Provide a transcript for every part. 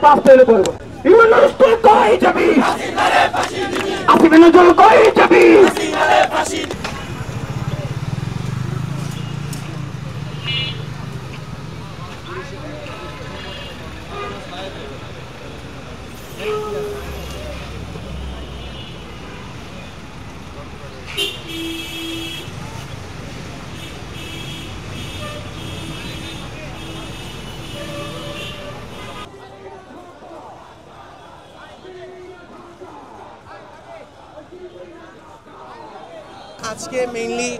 পাঁচটায় করব ইউনুস তুই কই যাবি আসিফ নজরুল কই যাবি আজকে মেইনলি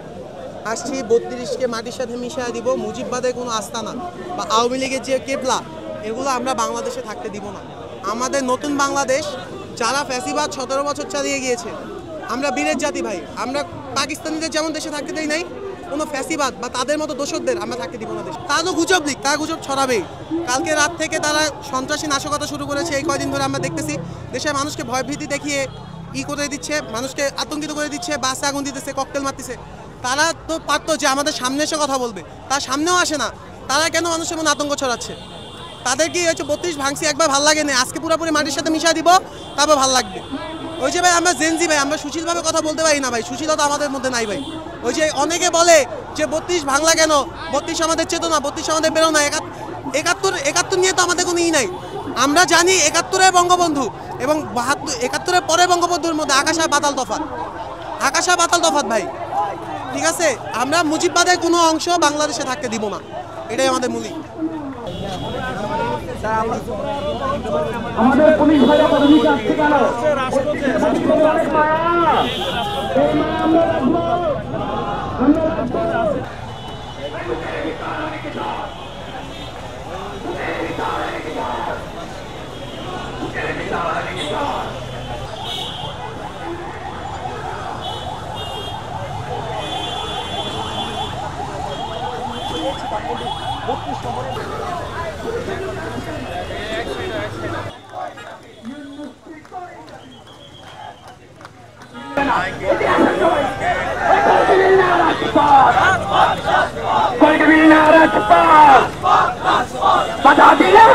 আসছি 32কে মাটির সাথে মিশিয়ে দিব। মুজিববাদের কোনো আস্তানা বা আওয়ামী লীগের যে কেবলা, এগুলো আমরা বাংলাদেশে থাকতে দিব না। আমাদের নতুন বাংলাদেশ, যারা ফ্যাসিবাদ 17 বছর চালিয়ে গিয়েছে, আমরা বীরের জাতি ভাই। আমরা পাকিস্তানিদের যেমন দেশে থাকতে দেই নাই, কোনো ফ্যাসিবাদ বা তাদের মতো দোষকদের আমরা থাকতে দিব না দেশ। তারা তো গুজব লিক, তারা গুজব ছড়াবেই। কালকে রাত থেকে তারা সন্ত্রাসী নাশকতা শুরু করেছে। এই কয়দিন ধরে আমরা দেখতেছি দেশের মানুষকে ভয়ভীতি দেখিয়ে করে দিচ্ছে, মানুষকে আতঙ্কিত করে দিচ্ছে, বাসে আগুন দিতেছে, ককটেল মারতেছে। তারা তো পারতো যে আমাদের সামনে এসে কথা বলবে, তার সামনেও আসে না। তারা কেন মানুষের মনে আতঙ্ক ছড়াচ্ছে? তাদের কি হচ্ছে 32 ভাঙছি একবার ভাল লাগে না, আজকে পুরোপুরি মাটির সাথে মিশিয়ে দিব, তারপর ভাল লাগবে। ওই যে ভাই আমরা জেনজি ভাই, আমরা সুশীলভাবে কথা বলতে পারি না ভাই, সুশীলতা আমাদের মধ্যে নাই ভাই। ওই যে অনেকে বলে যে 32 ভাঙলা কেন, 32 আমাদের চেতনা, 32 আমাদের প্রেরণা, 71 নিয়ে তো আমাদের কোনো ই নাই। আমরা জানি 71-এর বঙ্গবন্ধু এবং 71-এর পরে বঙ্গবন্ধুর মধ্যে আকাশ আর পাতাল তফাৎ, আকাশ আর পাতাল তফাৎ ভাই। ঠিক আছে, আমরা মুজিববাদের কোনো অংশ বাংলাদেশে থাকতে দিব না, এটাই আমাদের মূল। আমাদের পুলিশ ভাইরা পদবীতে আসছে কেন? বাধা দিলে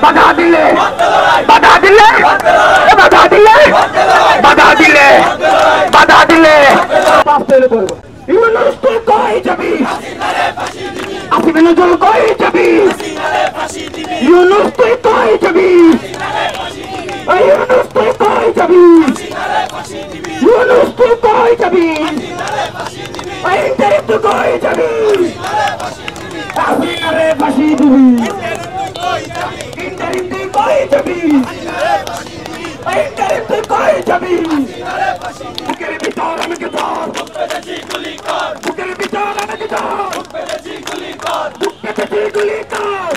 বাধা দিলে বাধা দিলে বাধা দিলে বাধা দিলে বাধা দিলে পাঁচটায় করব ইউনুস তুই কই যাবি আসিফ নজরুল কই যাবি ইউনুস তুই কই যাবি ইউনুস তুই কই যাবি ইউনুস তুই কই যাবি ইন্টারিম তুই কই যাবি হাসিনারে ফাঁসি দিবি ইন্টারিম তুই কই যাবি ইন্টারিম তুই কই যাবি বুকের ভিতর আমাকে ধর বুকের ভিতর আমাকে ধর বুকের ভিতর গুলি কর